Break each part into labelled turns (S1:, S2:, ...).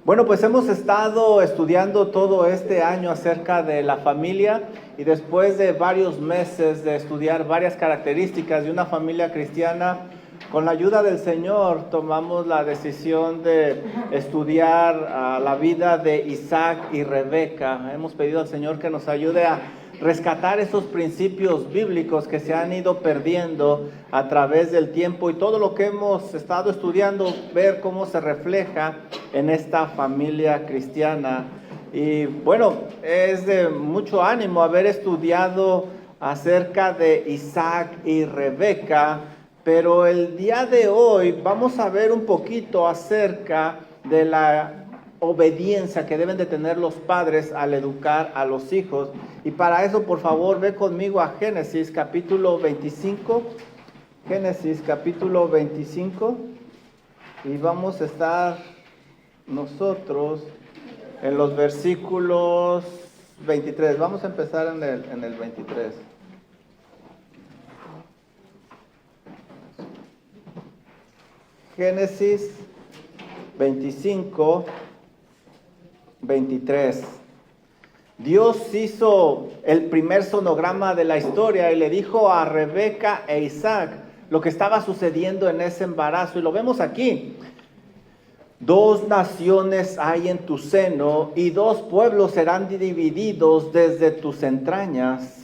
S1: Bueno, pues hemos estado estudiando todo este año acerca de la familia y después de varios meses de estudiar varias características de una familia cristiana, con la ayuda del Señor tomamos la decisión de estudiar la vida de Isaac y Rebeca. Hemos pedido al Señor que nos ayude a rescatar esos principios bíblicos que se han ido perdiendo a través del tiempo y todo lo que hemos estado estudiando, ver cómo se refleja en esta familia cristiana. Y bueno, es de mucho ánimo haber estudiado acerca de Isaac y Rebeca, pero el día de hoy vamos a ver un poquito acerca de la obediencia que deben de tener los padres al educar a los hijos. Y para eso, por favor, ve conmigo a Génesis capítulo 25. Génesis capítulo 25. Y vamos a estar nosotros en los versículos 23. Vamos a empezar en el 23. Génesis 25, 23. Dios hizo el primer sonograma de la historia y le dijo a Rebeca e Isaac lo que estaba sucediendo en ese embarazo. Y lo vemos aquí. 2 naciones hay en tu seno y 2 pueblos serán divididos desde tus entrañas.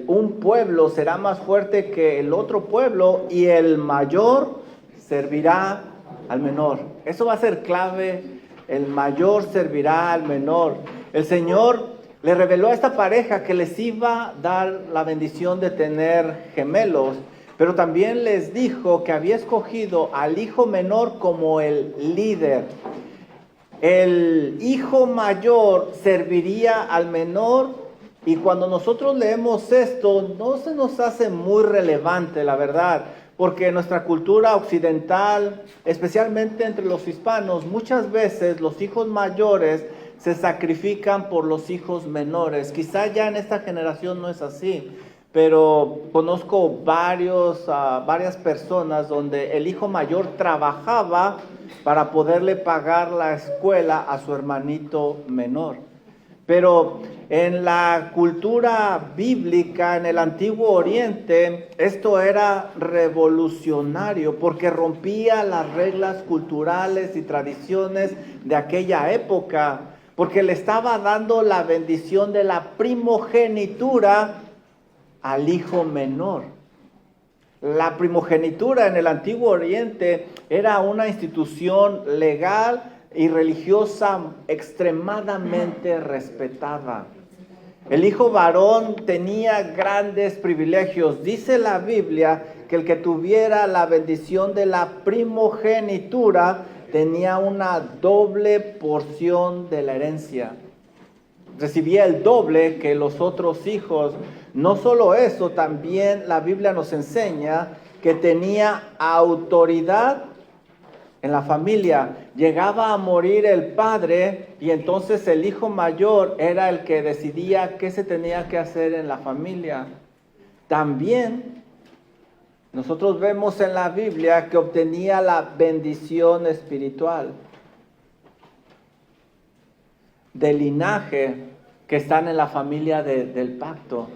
S1: Un pueblo será más fuerte que el otro pueblo y el mayor servirá al menor. Eso va a ser clave. El mayor servirá al menor. El Señor le reveló a esta pareja que les iba a dar la bendición de tener gemelos, pero también les dijo que había escogido al hijo menor como el líder. El hijo mayor serviría al menor, y cuando nosotros leemos esto, no se nos hace muy relevante, la verdad, porque en nuestra cultura occidental, especialmente entre los hispanos, muchas veces los hijos mayores se sacrifican por los hijos menores. Quizá ya en esta generación no es así, pero conozco varias personas donde el hijo mayor trabajaba para poderle pagar la escuela a su hermanito menor. Pero en la cultura bíblica, en el Antiguo Oriente, esto era revolucionario porque rompía las reglas culturales y tradiciones de aquella época, porque le estaba dando la bendición de la primogenitura al hijo menor. La primogenitura en el Antiguo Oriente era una institución legal y religiosa extremadamente respetada. El hijo varón tenía grandes privilegios. Dice la Biblia que el que tuviera la bendición de la primogenitura tenía una doble porción de la herencia. Recibía el doble que los otros hijos. No solo eso, también la Biblia nos enseña que tenía autoridad en la familia. Llegaba a morir el padre y entonces el hijo mayor era el que decidía qué se tenía que hacer en la familia. También nosotros vemos en la Biblia que obtenía la bendición espiritual del linaje que están en la familia del pacto.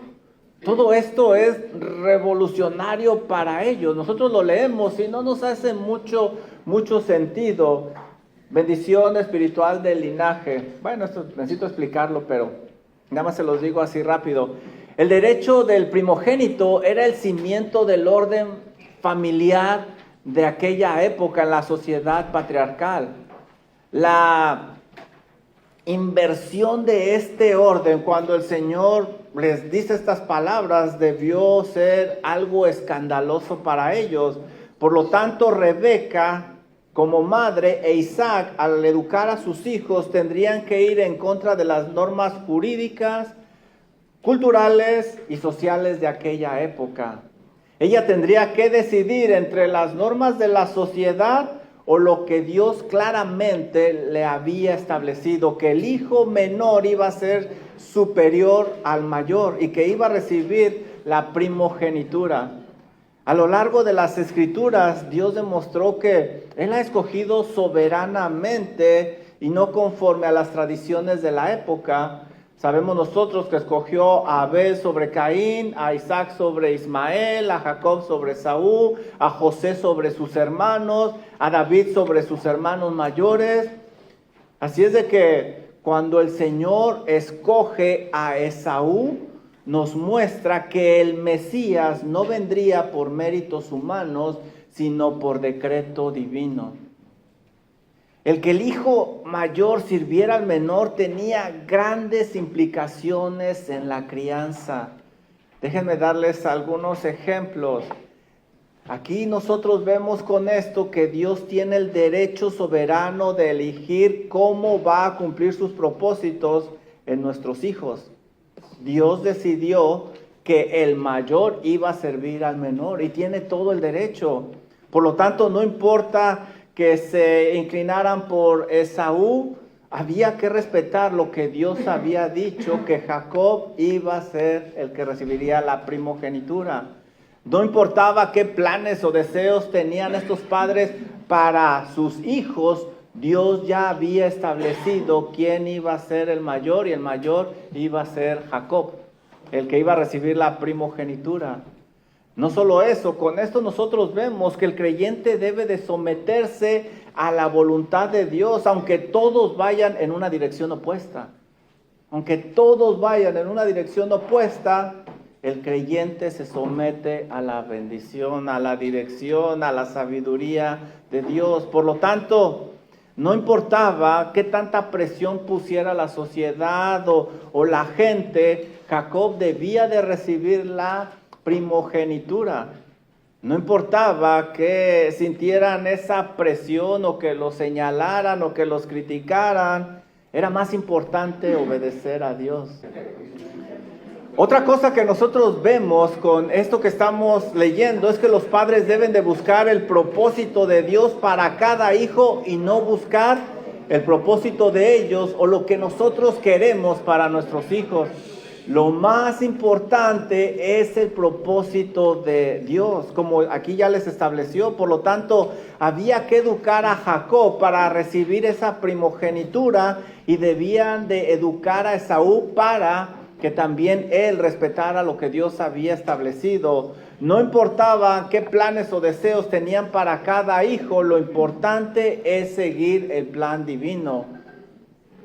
S1: Todo esto es revolucionario para ellos. Nosotros lo leemos y no nos hace mucho sentido. Bendición espiritual del linaje. Bueno, esto necesito explicarlo, pero nada más se los digo así rápido. El derecho del primogénito era el cimiento del orden familiar de aquella época en la sociedad patriarcal. La inversión de este orden, cuando el Señor les dice estas palabras, debió ser algo escandaloso para ellos. Por lo tanto, Rebeca, como madre, e Isaac, al educar a sus hijos, tendrían que ir en contra de las normas jurídicas, culturales y sociales de aquella época. Ella tendría que decidir entre las normas de la sociedad o lo que Dios claramente le había establecido, que el hijo menor iba a ser superior al mayor y que iba a recibir la primogenitura. A lo largo de las Escrituras, Dios demostró que Él ha escogido soberanamente y no conforme a las tradiciones de la época. Sabemos nosotros que escogió a Abel sobre Caín, a Isaac sobre Ismael, a Jacob sobre Saúl, a José sobre sus hermanos, a David sobre sus hermanos mayores. Así es de que cuando el Señor escoge a Esaú, nos muestra que el Mesías no vendría por méritos humanos, sino por decreto divino. El que el hijo mayor sirviera al menor tenía grandes implicaciones en la crianza. Déjenme darles algunos ejemplos. Aquí nosotros vemos con esto que Dios tiene el derecho soberano de elegir cómo va a cumplir sus propósitos en nuestros hijos. Dios decidió que el mayor iba a servir al menor y tiene todo el derecho. Por lo tanto, no importa que se inclinaran por Esaú, había que respetar lo que Dios había dicho, que Jacob iba a ser el que recibiría la primogenitura. No importaba qué planes o deseos tenían estos padres para sus hijos, Dios ya había establecido quién iba a ser el mayor, y el mayor iba a ser Jacob, el que iba a recibir la primogenitura. No solo eso, con esto nosotros vemos que el creyente debe de someterse a la voluntad de Dios, aunque todos vayan en una dirección opuesta. Aunque todos vayan en una dirección opuesta, el creyente se somete a la bendición, a la dirección, a la sabiduría de Dios. Por lo tanto, no importaba qué tanta presión pusiera la sociedad o la gente, Jacob debía de recibir la primogenitura. No importaba que sintieran esa presión o que los señalaran o que los criticaran, era más importante obedecer a Dios. Otra cosa que nosotros vemos con esto que estamos leyendo es que los padres deben de buscar el propósito de Dios para cada hijo y no buscar el propósito de ellos o lo que nosotros queremos para nuestros hijos. Lo más importante es el propósito de Dios, como aquí ya les estableció. Por lo tanto, había que educar a Jacob para recibir esa primogenitura y debían de educar a Esaú para que también él respetara lo que Dios había establecido. No importaba qué planes o deseos tenían para cada hijo, lo importante es seguir el plan divino.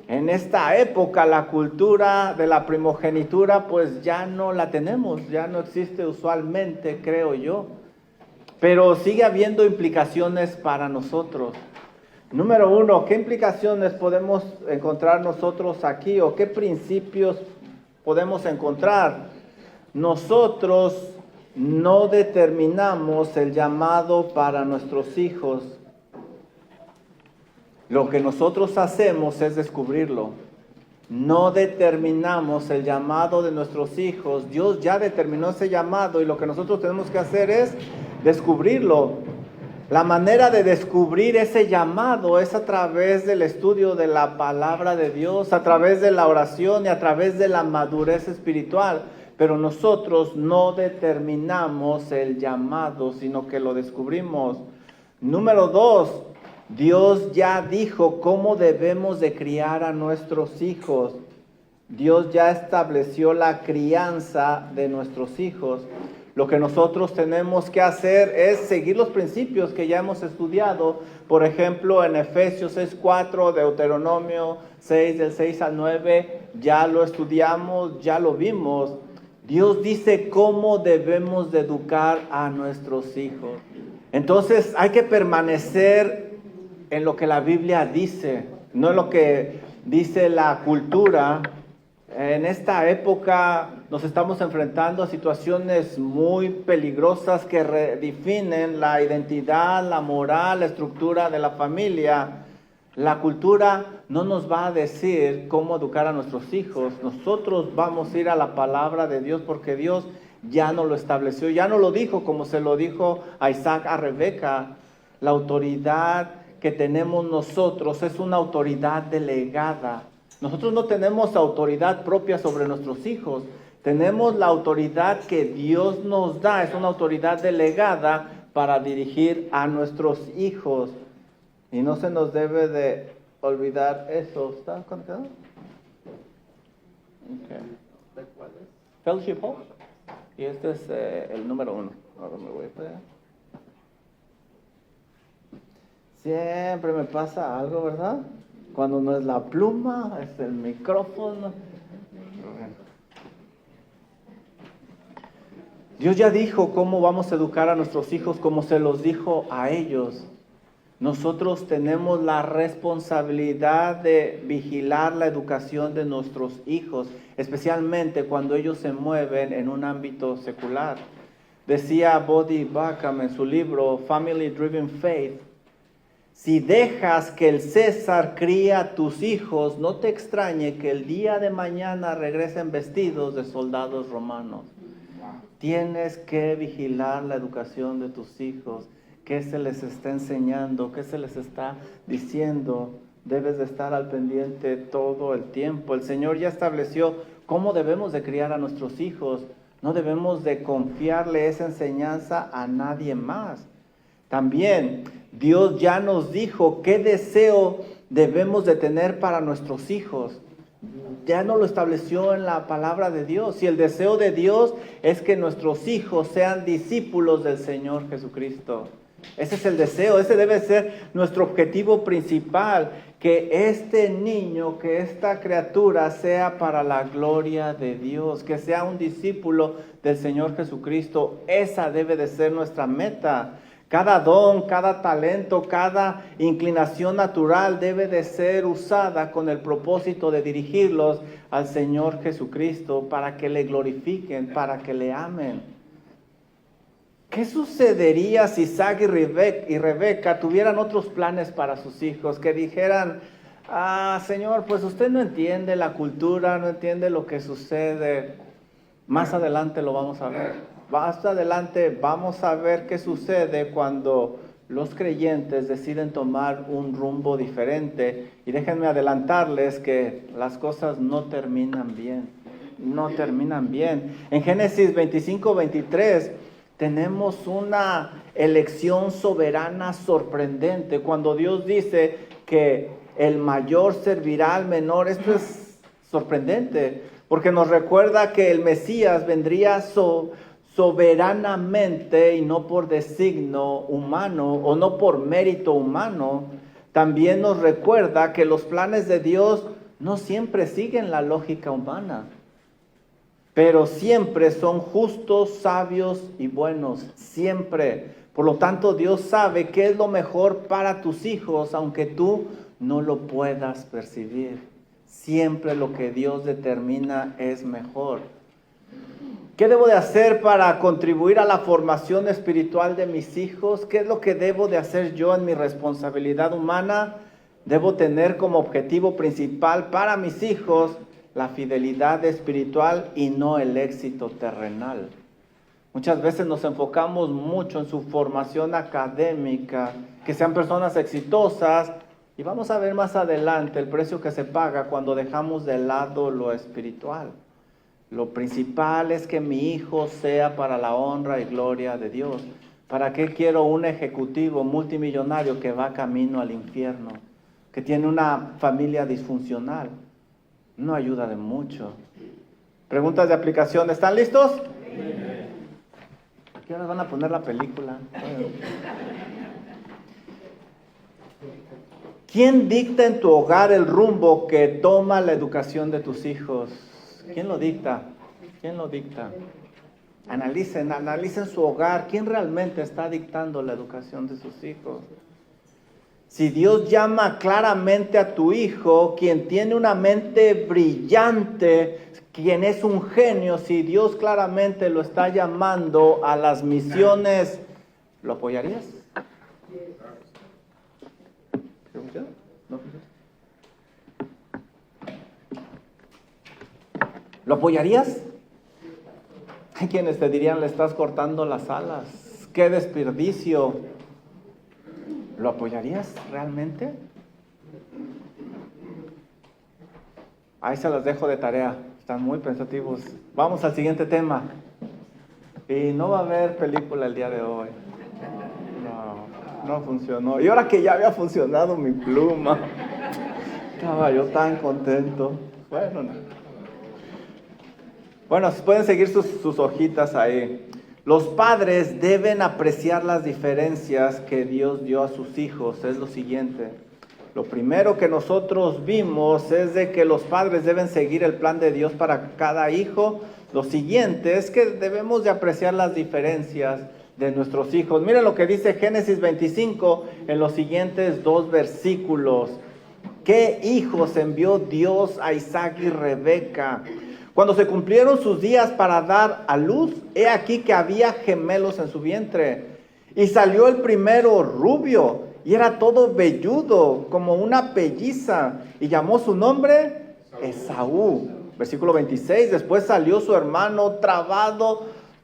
S1: En esta época la cultura de la primogenitura pues ya no la tenemos, ya no existe usualmente, creo yo. Pero sigue habiendo implicaciones para nosotros. Número uno, ¿qué implicaciones podemos encontrar nosotros aquí o qué principios podemos encontrar? Nosotros no determinamos el llamado para nuestros hijos. Lo que nosotros hacemos es descubrirlo. No determinamos el llamado de nuestros hijos. Dios ya determinó ese llamado y lo que nosotros tenemos que hacer es descubrirlo. La manera de descubrir ese llamado es a través del estudio de la palabra de Dios, a través de la oración y a través de la madurez espiritual. Pero nosotros no determinamos el llamado, sino que lo descubrimos. Número dos, Dios ya dijo cómo debemos de criar a nuestros hijos. Dios ya estableció la crianza de nuestros hijos. Lo que nosotros tenemos que hacer es seguir los principios que ya hemos estudiado. Por ejemplo, en Efesios 6:4, Deuteronomio 6, del 6 al 9, ya lo estudiamos, ya lo vimos. Dios dice cómo debemos de educar a nuestros hijos. Entonces hay que permanecer en lo que la Biblia dice, no en lo que dice la cultura. En esta época nos estamos enfrentando a situaciones muy peligrosas que redefinen la identidad, la moral, la estructura de la familia. La cultura no nos va a decir cómo educar a nuestros hijos. Nosotros vamos a ir a la palabra de Dios porque Dios ya nos lo estableció, ya nos lo dijo como se lo dijo a Isaac, a Rebeca. La autoridad que tenemos nosotros es una autoridad delegada. Nosotros no tenemos autoridad propia sobre nuestros hijos. Tenemos la autoridad que Dios nos da. Es una autoridad delegada para dirigir a nuestros hijos. Y no se nos debe de olvidar eso. ¿Está conectado? Okay.
S2: ¿Cuál es?
S1: Fellowship Hall. Y este es el número 1. Ahora me voy para allá. Siempre me pasa algo, ¿verdad? Cuando no es la pluma, es el micrófono. Dios ya dijo cómo vamos a educar a nuestros hijos, como se los dijo a ellos. Nosotros tenemos la responsabilidad de vigilar la educación de nuestros hijos, especialmente cuando ellos se mueven en un ámbito secular. Decía Bodhi Bhakam en su libro Family Driven Faith: si dejas que el César críe a tus hijos, no te extrañe que el día de mañana regresen vestidos de soldados romanos. Tienes que vigilar la educación de tus hijos. ¿Qué se les está enseñando? ¿Qué se les está diciendo? Debes de estar al pendiente todo el tiempo. El Señor ya estableció cómo debemos de criar a nuestros hijos. No debemos de confiarle esa enseñanza a nadie más. También Dios ya nos dijo qué deseo debemos de tener para nuestros hijos. Ya nos lo estableció en la palabra de Dios. Y el deseo de Dios es que nuestros hijos sean discípulos del Señor Jesucristo. Ese es el deseo, ese debe ser nuestro objetivo principal, que este niño, que esta criatura sea para la gloria de Dios, que sea un discípulo del Señor Jesucristo. Esa debe de ser nuestra meta. Cada don, cada talento, cada inclinación natural debe de ser usada con el propósito de dirigirlos al Señor Jesucristo para que le glorifiquen, para que le amen. ¿Qué sucedería si Isaac y Rebeca tuvieran otros planes para sus hijos? Que dijeran: Señor, pues usted no entiende la cultura, no entiende lo que sucede. Más adelante lo vamos a ver. Más adelante vamos a ver qué sucede cuando los creyentes deciden tomar un rumbo diferente. Y déjenme adelantarles que las cosas no terminan bien. No terminan bien. En Génesis 25-23 tenemos una elección soberana sorprendente. Cuando Dios dice que el mayor servirá al menor, esto es sorprendente, porque nos recuerda que el Mesías vendría soberanamente y no por designio humano o no por mérito humano. También nos recuerda que los planes de Dios no siempre siguen la lógica humana, pero siempre son justos, sabios y buenos, siempre. Por lo tanto, Dios sabe qué es lo mejor para tus hijos, aunque tú no lo puedas percibir. Siempre lo que Dios determina es mejor. ¿Qué debo de hacer para contribuir a la formación espiritual de mis hijos? ¿Qué es lo que debo de hacer yo en mi responsabilidad humana? Debo tener como objetivo principal para mis hijos la fidelidad espiritual y no el éxito terrenal. Muchas veces nos enfocamos mucho en su formación académica, que sean personas exitosas, y vamos a ver más adelante el precio que se paga cuando dejamos de lado lo espiritual. Lo principal es que mi hijo sea para la honra y gloria de Dios. ¿Para qué quiero un ejecutivo multimillonario que va camino al infierno, que tiene una familia disfuncional? No ayuda de mucho. Preguntas de aplicación, ¿están listos? ¿A qué hora van a poner la película? ¿Quién dicta en tu hogar el rumbo que toma la educación de tus hijos? ¿Quién lo dicta? ¿Quién lo dicta? Analicen su hogar. ¿Quién realmente está dictando la educación de sus hijos? Si Dios llama claramente a tu hijo, quien tiene una mente brillante, quien es un genio, si Dios claramente lo está llamando a las misiones, ¿lo apoyarías? ¿Lo apoyarías? Hay quienes te dirían: le estás cortando las alas. ¡Qué desperdicio! ¿Lo apoyarías realmente? Ahí se los dejo de tarea. Están muy pensativos. Vamos al siguiente tema. Y no va a haber película el día de hoy. No funcionó. Y ahora que ya había funcionado mi pluma. Estaba yo tan contento. Bueno, no. Bueno, pueden seguir sus hojitas ahí. Los padres deben apreciar las diferencias que Dios dio a sus hijos. Es lo siguiente. Lo primero que nosotros vimos es de que los padres deben seguir el plan de Dios para cada hijo. Lo siguiente es que debemos de apreciar las diferencias de nuestros hijos. Miren lo que dice Génesis 25 en los siguientes 2 versículos. ¿Qué hijos envió Dios a Isaac y Rebeca? Cuando se cumplieron sus días para dar a luz, he aquí que había gemelos en su vientre. Y salió el primero rubio, y era todo velludo, como una pelliza, y llamó su nombre Esaú. Versículo 26, después salió su hermano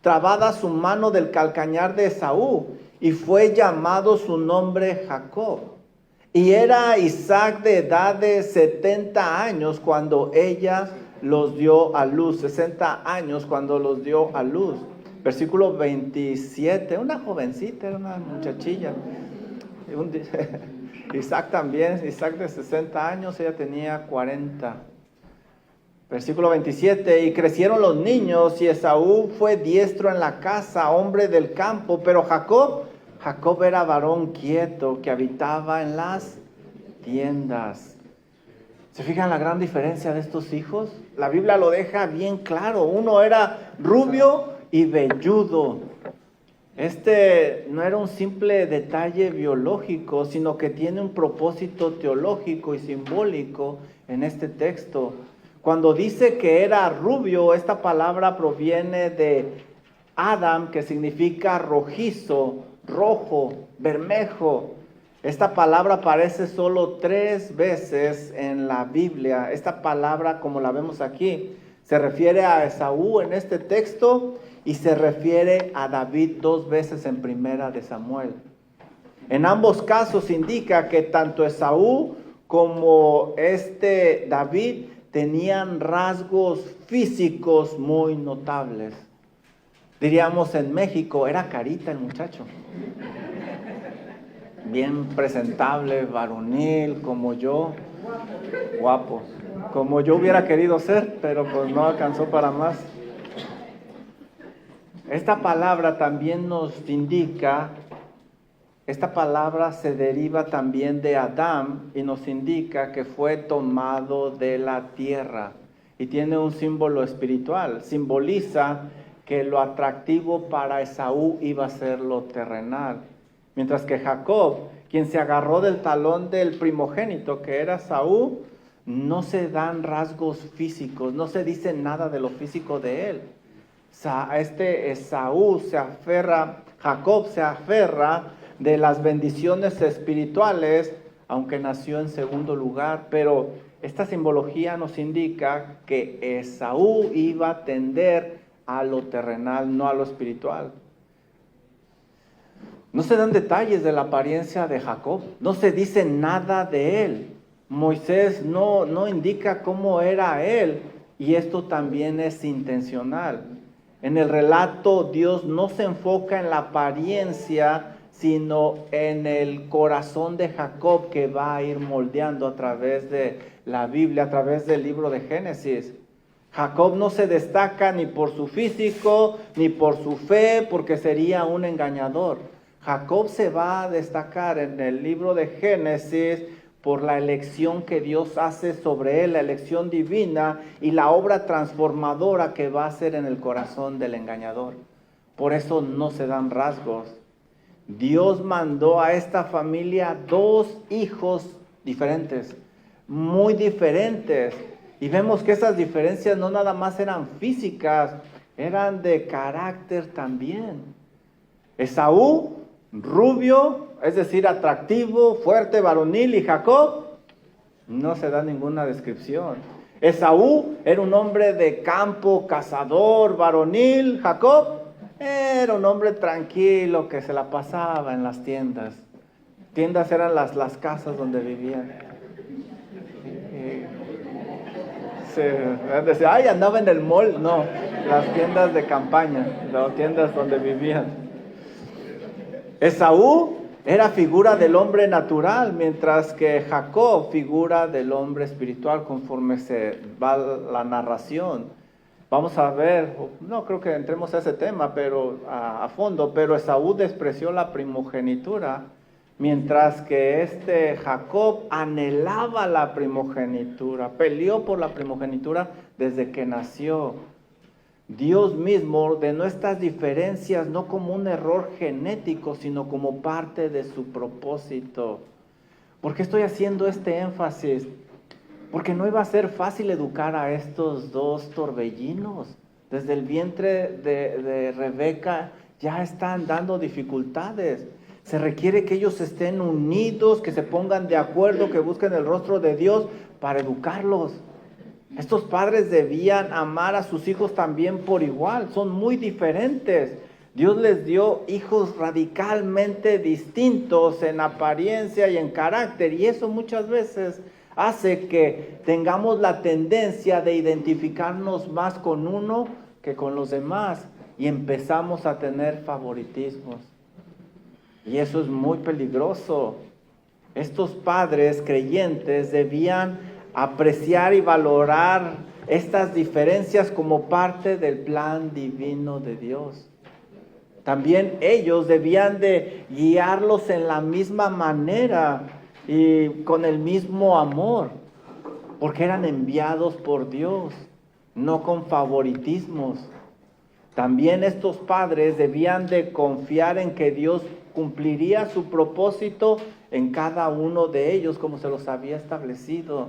S1: trabada su mano del calcañar de Esaú, y fue llamado su nombre Jacob. Y era Isaac de edad de 70 años cuando ella los dio a luz, 60 años cuando los dio a luz. Versículo 27, una jovencita, era una muchachilla. Isaac también, Isaac de 60 años, ella tenía 40. Versículo 27, y crecieron los niños, y Esaú fue diestro en la casa, hombre del campo, pero Jacob era varón quieto, que habitaba en las tiendas. ¿Se fijan la gran diferencia de estos hijos? La Biblia lo deja bien claro. Uno era rubio y velludo. Este no era un simple detalle biológico, sino que tiene un propósito teológico y simbólico en este texto. Cuando dice que era rubio, esta palabra proviene de Adam, que significa rojizo, rojo, bermejo. Esta palabra aparece solo 3 veces en la Biblia. Esta palabra, como la vemos aquí, se refiere a Esaú en este texto y se refiere a David 2 veces en Primera de Samuel. En ambos casos indica que tanto Esaú como David tenían rasgos físicos muy notables. Diríamos en México, era carita el muchacho. Bien presentable, varonil, como yo, guapo, como yo hubiera querido ser, pero pues no alcanzó para más. Esta palabra también nos indica, esta palabra se deriva también de Adán y nos indica que fue tomado de la tierra y tiene un símbolo espiritual, simboliza que lo atractivo para Esaú iba a ser lo terrenal. Mientras que Jacob, quien se agarró del talón del primogénito, que era Esaú, no se dan rasgos físicos, no se dice nada de lo físico de él. Jacob se aferra de las bendiciones espirituales, aunque nació en segundo lugar, pero esta simbología nos indica que Esaú iba a tender a lo terrenal, no a lo espiritual. No se dan detalles de la apariencia de Jacob, no se dice nada de él. Moisés no indica cómo era él, y esto también es intencional. En el relato Dios no se enfoca en la apariencia, sino en el corazón de Jacob que va a ir moldeando a través de la Biblia, a través del libro de Génesis. Jacob no se destaca ni por su físico, ni por su fe, porque sería un engañador. Jacob se va a destacar en el libro de Génesis por la elección que Dios hace sobre él, la elección divina y la obra transformadora que va a hacer en el corazón del engañador. Por eso no se dan rasgos. Dios mandó a esta familia 2 hijos diferentes, muy diferentes. Y vemos que esas diferencias no nada más eran físicas, eran de carácter también. Esaú, rubio, es decir, atractivo, fuerte, varonil, y Jacob, no se da ninguna descripción. Esaú era un hombre de campo, cazador, varonil. Jacob era un hombre tranquilo que se la pasaba en las tiendas. Tiendas eran las casas donde vivían. Decía, ay, andaba en el mall. No, las tiendas de campaña, las tiendas donde vivían. Esaú era figura del hombre natural, mientras que Jacob figura del hombre espiritual conforme se va la narración. Vamos a ver, no creo que entremos a ese tema pero a fondo, pero Esaú despreció la primogenitura, mientras que Jacob anhelaba la primogenitura, peleó por la primogenitura desde que nació. Dios mismo ordenó estas diferencias no como un error genético, sino como parte de su propósito. ¿Por qué estoy haciendo este énfasis? Porque no iba a ser fácil educar a estos dos torbellinos. Desde el vientre de Rebeca ya están dando dificultades. Se requiere que ellos estén unidos, que se pongan de acuerdo, que busquen el rostro de Dios para educarlos. Estos padres debían amar a sus hijos también por igual, son muy diferentes. Dios les dio hijos radicalmente distintos en apariencia y en carácter, y eso muchas veces hace que tengamos la tendencia de identificarnos más con uno que con los demás, y empezamos a tener favoritismos. Y eso es muy peligroso. Estos padres creyentes debían apreciar y valorar estas diferencias como parte del plan divino de Dios. También ellos debían de guiarlos en la misma manera y con el mismo amor, porque eran enviados por Dios, no con favoritismos. También estos padres debían de confiar en que Dios cumpliría su propósito en cada uno de ellos como se los había establecido.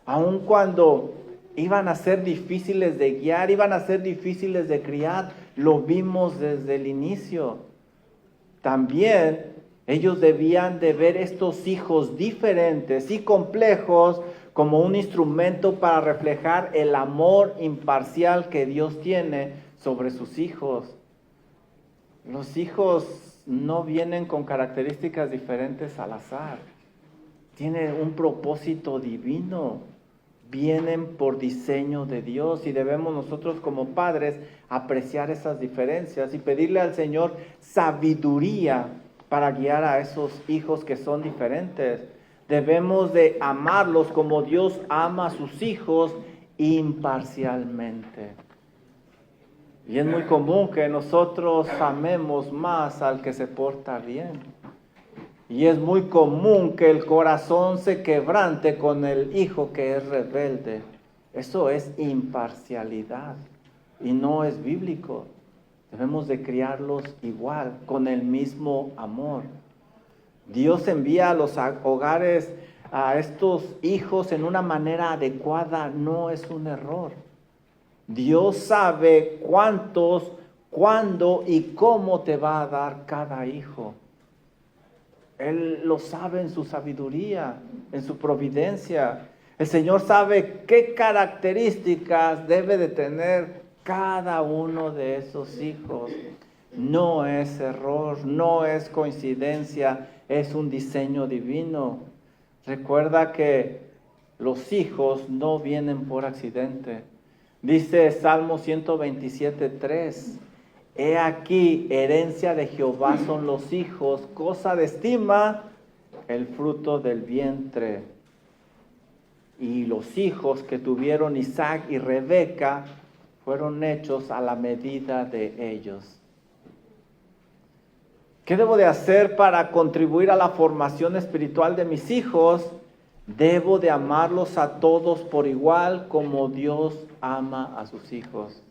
S1: Aun cuando iban a ser difíciles de guiar, iban a ser difíciles de criar, lo vimos desde el inicio. También ellos debían de ver estos hijos diferentes y complejos como un instrumento para reflejar el amor imparcial que Dios tiene sobre sus hijos. Los hijos no vienen con características diferentes al azar. Tienen un propósito divino. Vienen por diseño de Dios y debemos nosotros como padres apreciar esas diferencias y pedirle al Señor sabiduría para guiar a esos hijos que son diferentes. Debemos de amarlos como Dios ama a sus hijos imparcialmente. Y es muy común que nosotros amemos más al que se porta bien. Y es muy común que el corazón se quebrante con el hijo que es rebelde. Eso es imparcialidad y no es bíblico. Debemos de criarlos igual, con el mismo amor. Dios envía a los hogares a estos hijos en una manera adecuada, no es un error. Dios sabe cuántos, cuándo y cómo te va a dar cada hijo. Él lo sabe en su sabiduría, en su providencia. El Señor sabe qué características debe de tener cada uno de esos hijos. No es error, no es coincidencia, es un diseño divino. Recuerda que los hijos no vienen por accidente. Dice Salmo 127:3. He aquí, herencia de Jehová son los hijos, cosa de estima, el fruto del vientre. Y los hijos que tuvieron Isaac y Rebeca fueron hechos a la medida de ellos. ¿Qué debo de hacer para contribuir a la formación espiritual de mis hijos? Debo de amarlos a todos por igual como Dios ama a sus hijos.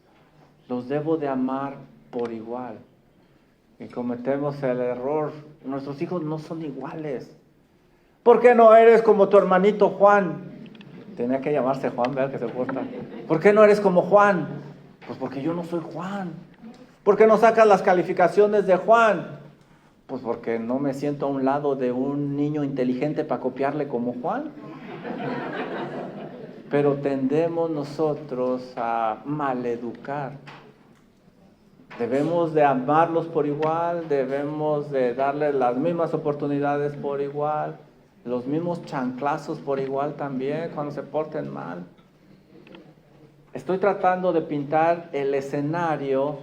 S1: Los debo de amar por igual. Y cometemos el error. Nuestros hijos no son iguales. ¿Por qué no eres como tu hermanito Juan? Tenía que llamarse Juan, ¿verdad? Que se porta. ¿Por qué no eres como Juan? Pues porque yo no soy Juan. ¿Por qué no sacas las calificaciones de Juan? Pues porque no me siento a un lado de un niño inteligente para copiarle como Juan. Pero tendemos nosotros a maleducar. Debemos de amarlos por igual, debemos de darles las mismas oportunidades por igual, los mismos chanclazos por igual también cuando se porten mal. Estoy tratando de pintar el escenario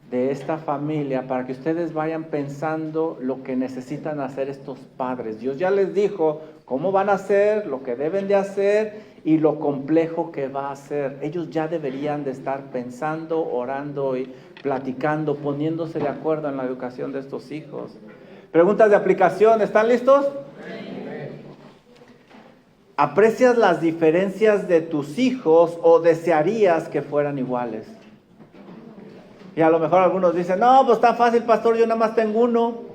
S1: de esta familia para que ustedes vayan pensando lo que necesitan hacer estos padres. Dios ya les dijo cómo van a hacer, lo que deben de hacer y lo complejo que va a ser. Ellos ya deberían de estar pensando, orando y platicando, poniéndose de acuerdo en la educación de estos hijos. Preguntas de aplicación, ¿están listos? ¿Aprecias las diferencias de tus hijos o desearías que fueran iguales? Y a lo mejor algunos dicen, no, pues está fácil, pastor, yo nada más tengo uno.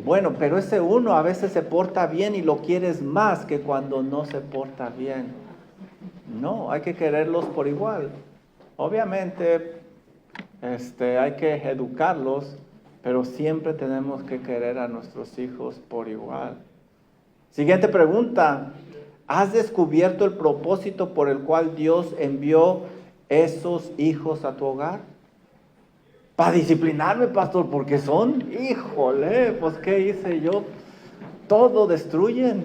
S1: Bueno, pero ese uno a veces se porta bien y lo quieres más que cuando no se porta bien. No, hay que quererlos por igual. Obviamente, hay que educarlos, pero siempre tenemos que querer a nuestros hijos por igual. Siguiente pregunta. ¿Has descubierto el propósito por el cual Dios envió esos hijos a tu hogar? Para disciplinarme, pastor, porque son, híjole, pues ¿qué hice yo? Todo destruyen.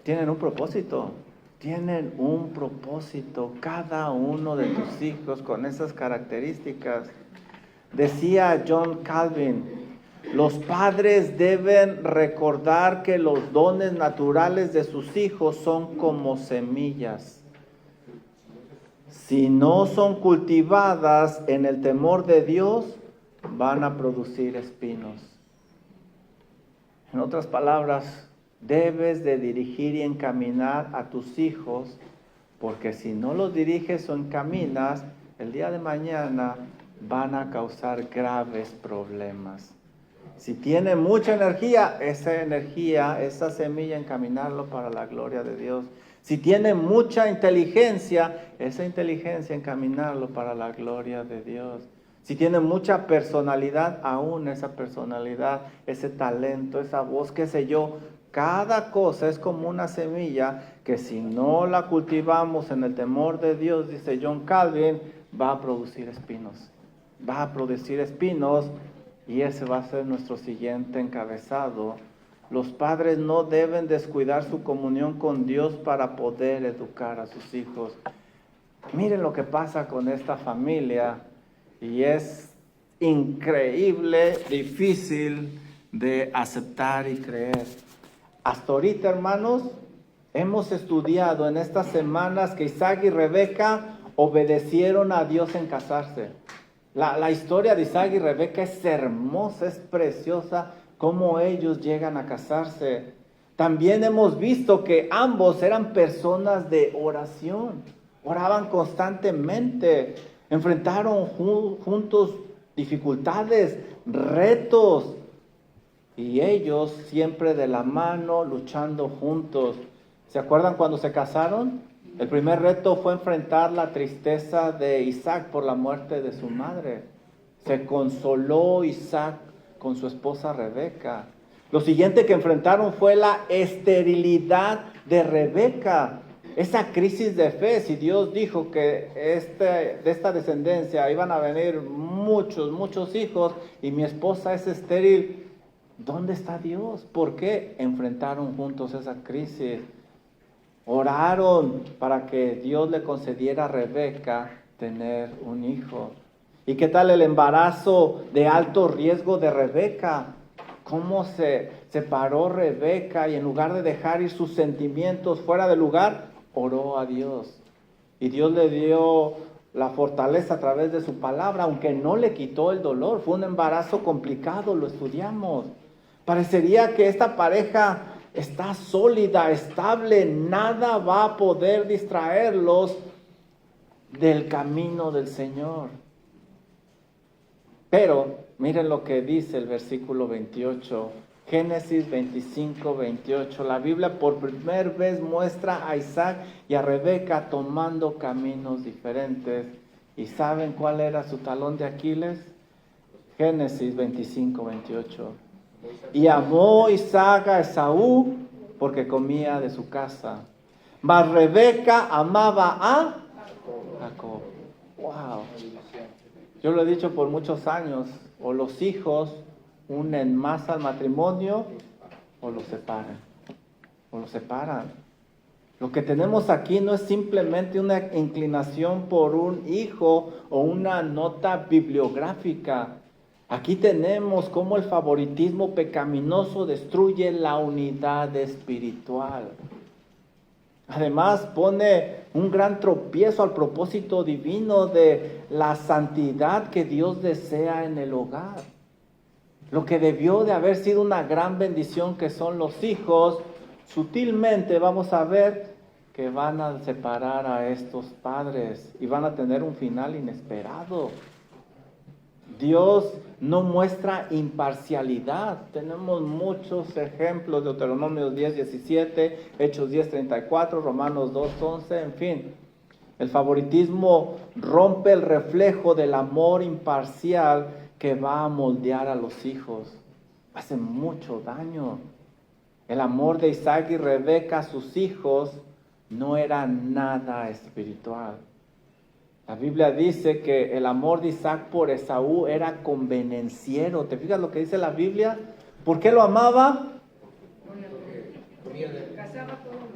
S1: Tienen un propósito, cada uno de tus hijos con esas características. Decía John Calvin, los padres deben recordar que los dones naturales de sus hijos son como semillas. Si no son cultivadas en el temor de Dios, van a producir espinos. En otras palabras, debes de dirigir y encaminar a tus hijos, porque si no los diriges o encaminas, el día de mañana van a causar graves problemas. Si tiene mucha energía, esa semilla, encaminarlo para la gloria de Dios. Si tiene mucha inteligencia, esa inteligencia encaminarlo para la gloria de Dios. Si tiene mucha personalidad, aún esa personalidad, ese talento, esa voz, qué sé yo, cada cosa es como una semilla que si no la cultivamos en el temor de Dios, dice John Calvin, va a producir espinos. Va a producir espinos y ese va a ser nuestro siguiente encabezado. Los padres no deben descuidar su comunión con Dios para poder educar a sus hijos. Miren lo que pasa con esta familia y es increíble, difícil de aceptar y creer. Hasta ahorita, hermanos, hemos estudiado en estas semanas que Isaac y Rebeca obedecieron a Dios en casarse. La historia de Isaac y Rebeca es hermosa, es preciosa, cómo ellos llegan a casarse. También hemos visto que ambos eran personas de oración, oraban constantemente, enfrentaron juntos dificultades, retos, y ellos siempre de la mano, luchando juntos. ¿Se acuerdan cuando se casaron? El primer reto fue enfrentar la tristeza de Isaac por la muerte de su madre. Se consoló Isaac con su esposa Rebeca. Lo siguiente que enfrentaron fue la esterilidad de Rebeca. Esa crisis de fe, si Dios dijo que de esta descendencia iban a venir muchos hijos y mi esposa es estéril, ¿dónde está Dios? ¿Por qué enfrentaron juntos esa crisis? Oraron para que Dios le concediera a Rebeca tener un hijo. ¿Y qué tal el embarazo de alto riesgo de Rebeca? ¿Cómo se separó Rebeca y en lugar de dejar ir sus sentimientos fuera de lugar, oró a Dios? Y Dios le dio la fortaleza a través de su palabra, aunque no le quitó el dolor. Fue un embarazo complicado, lo estudiamos. Parecería que esta pareja está sólida, estable, nada va a poder distraerlos del camino del Señor. Pero miren lo que dice el versículo 28, Génesis 25, 28. La Biblia por primera vez muestra a Isaac y a Rebeca tomando caminos diferentes. ¿Y saben cuál era su talón de Aquiles? Génesis 25, 28. Y amó Isaac a Esaú porque comía de su casa, mas Rebeca amaba a Jacob. Wow. Yo lo he dicho por muchos años, o los hijos unen más al matrimonio o los separan. Lo que tenemos aquí no es simplemente una inclinación por un hijo o una nota bibliográfica. Aquí tenemos cómo el favoritismo pecaminoso destruye la unidad espiritual. Además, pone un gran tropiezo al propósito divino de la santidad que Dios desea en el hogar. Lo que debió de haber sido una gran bendición, que son los hijos, sutilmente vamos a ver que van a separar a estos padres y van a tener un final inesperado. Dios no muestra imparcialidad. Tenemos muchos ejemplos: Deuteronomio 10:17, Hechos 10:34, Romanos 2:11, en fin. El favoritismo rompe el reflejo del amor imparcial que va a moldear a los hijos. Hace mucho daño. El amor de Isaac y Rebeca a sus hijos no era nada espiritual. La Biblia dice que el amor de Isaac por Esaú era convenenciero. ¿Te fijas lo que dice la Biblia? ¿Por qué lo amaba?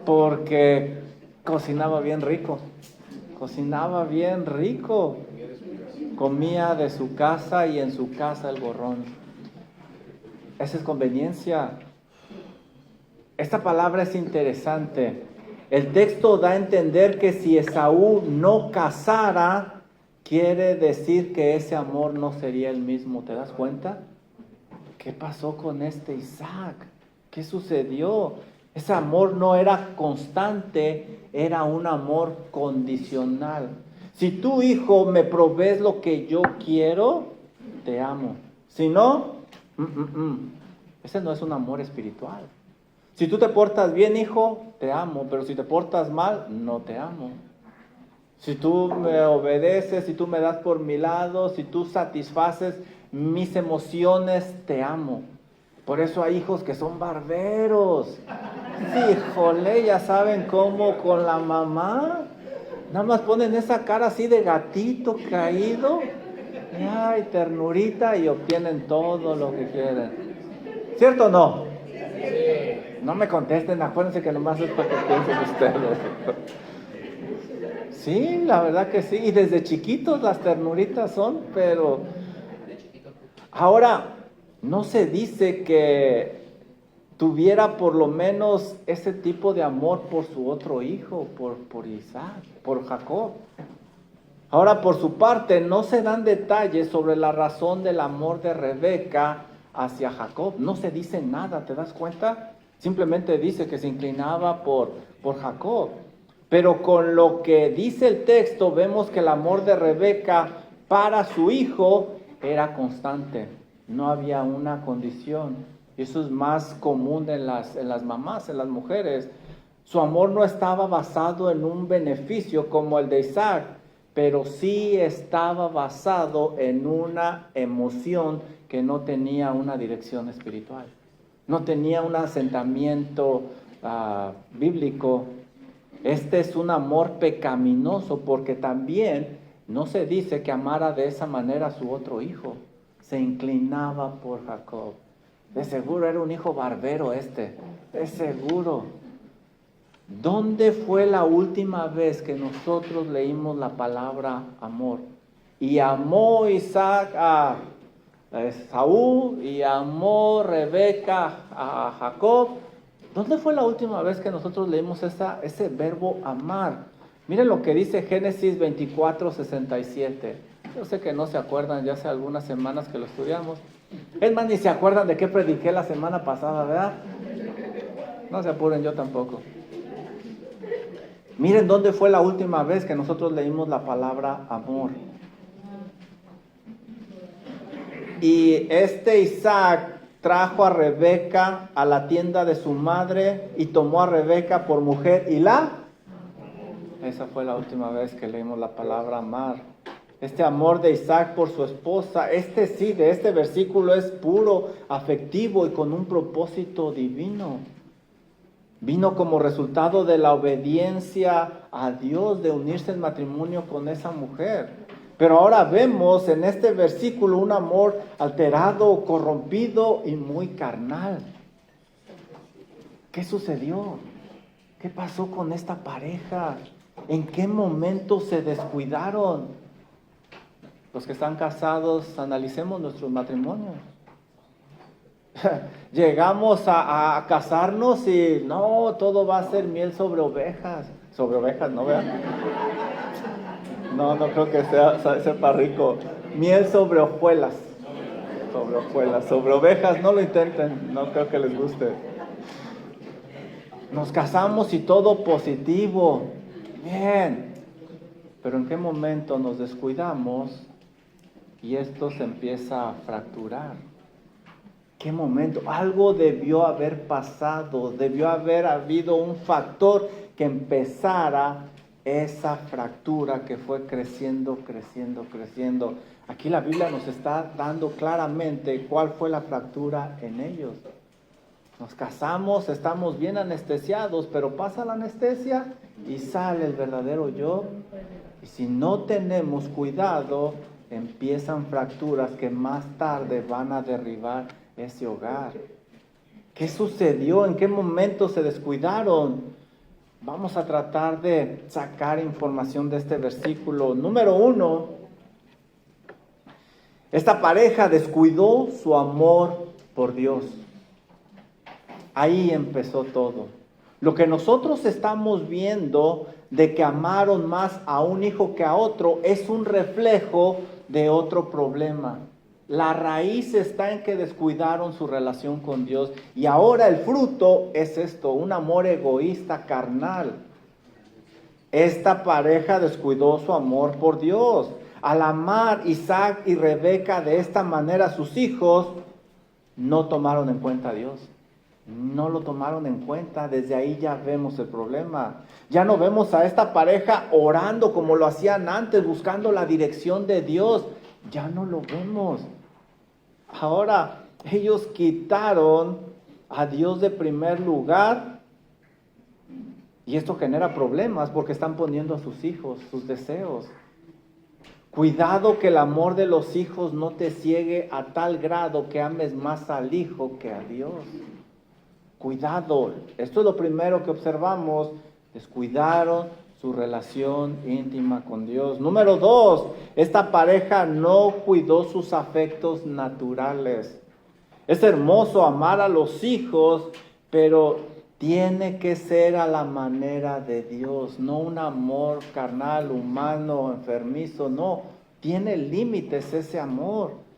S1: Porque cocinaba bien rico. Cocinaba bien rico. Comía de su casa y en su casa el borrón. Esa es conveniencia. Esta palabra es interesante. El texto da a entender que si Esaú no casara, quiere decir que ese amor no sería el mismo. ¿Te das cuenta? ¿Qué pasó con este Isaac? ¿Qué sucedió? Ese amor no era constante, era un amor condicional. Si tu hijo me provees lo que yo quiero, te amo. Si no, ese no es un amor espiritual. Si tú te portas bien, hijo, te amo, pero si te portas mal, no te amo. Si tú me obedeces, si tú me das por mi lado, si tú satisfaces mis emociones, te amo. Por eso hay hijos que son barberos. Híjole, ya saben cómo con la mamá. Nada más ponen esa cara así de gatito caído. Ay, ternurita, y obtienen todo lo que quieren. ¿Cierto o no? No me contesten, acuérdense que nomás es para que piensen ustedes. Sí, la verdad que sí. Y desde chiquitos las ternuritas son, pero... Ahora, no se dice que tuviera por lo menos ese tipo de amor por su otro hijo, por Isaac, por Jacob. Ahora, por su parte, no se dan detalles sobre la razón del amor de Rebeca hacia Jacob. No se dice nada, ¿te das cuenta? Simplemente dice que se inclinaba por Jacob. Pero con lo que dice el texto, vemos que el amor de Rebeca para su hijo era constante. No había una condición. Y eso es más común en las mamás, en las mujeres. Su amor no estaba basado en un beneficio como el de Isaac, pero sí estaba basado en una emoción que no tenía una dirección espiritual. No tenía un asentamiento bíblico. Este es un amor pecaminoso, porque también no se dice que amara de esa manera a su otro hijo. Se inclinaba por Jacob. De seguro era un hijo barbero este. De seguro. ¿Dónde fue la última vez que nosotros leímos la palabra amor? Y amó Isaac a Esaú y amó Rebeca a Jacob. ¿Dónde fue la última vez que nosotros leímos ese verbo amar? Miren lo que dice Génesis 24:67. Yo sé que no se acuerdan, ya hace algunas semanas que lo estudiamos. Es más, ni se acuerdan de qué prediqué la semana pasada, ¿verdad? No se apuren, yo tampoco. Miren dónde fue la última vez que nosotros leímos la palabra amor. Y Isaac trajo a Rebeca a la tienda de su madre y tomó a Rebeca por mujer y esa fue la última vez que leímos la palabra amar. Este amor de Isaac por su esposa, de este versículo es puro, afectivo y con un propósito divino. Vino como resultado de la obediencia a Dios de unirse en matrimonio con esa mujer. Pero ahora vemos en este versículo un amor alterado, corrompido y muy carnal. ¿Qué sucedió? ¿Qué pasó con esta pareja? ¿En qué momento se descuidaron? Los que están casados, analicemos nuestros matrimonios. Llegamos a casarnos y no, todo va a ser miel sobre ovejas. Sobre ovejas, ¿no vean? No creo que sepa rico. Miel sobre hojuelas. Sobre hojuelas. Sobre ovejas, no lo intenten, no creo que les guste. Nos casamos y todo positivo. Bien. Pero ¿en qué momento nos descuidamos y esto se empieza a fracturar? ¿Qué momento? Algo debió haber pasado, debió haber habido un factor que empezara esa fractura que fue creciendo. Aquí la Biblia nos está dando claramente cuál fue la fractura en ellos. Nos casamos, estamos bien anestesiados, pero pasa la anestesia y sale el verdadero yo. Y si no tenemos cuidado, empiezan fracturas que más tarde van a derribar ese hogar. ¿Qué sucedió? ¿En qué momento se descuidaron? Vamos a tratar de sacar información de este versículo. Número 1, esta pareja descuidó su amor por Dios. Ahí empezó todo. Lo que nosotros estamos viendo de que amaron más a un hijo que a otro es un reflejo de otro problema. La raíz está en que descuidaron su relación con Dios y ahora el fruto es esto, un amor egoísta, carnal. Esta pareja descuidó su amor por Dios. Al amar Isaac y Rebeca de esta manera a sus hijos, no tomaron en cuenta a Dios. No lo tomaron en cuenta, desde ahí ya vemos el problema. Ya no vemos a esta pareja orando como lo hacían antes, buscando la dirección de Dios. Ya no lo vemos. Ahora, ellos quitaron a Dios de primer lugar y esto genera problemas porque están poniendo a sus hijos, sus deseos. Cuidado que el amor de los hijos no te ciegue a tal grado que ames más al hijo que a Dios. Cuidado, esto es lo primero que observamos, descuidaron su relación íntima con Dios. Número 2, esta pareja no cuidó sus afectos naturales. Es hermoso amar a los hijos, pero tiene que ser a la manera de Dios, no un amor carnal, humano, enfermizo, no. Tiene límites ese amor.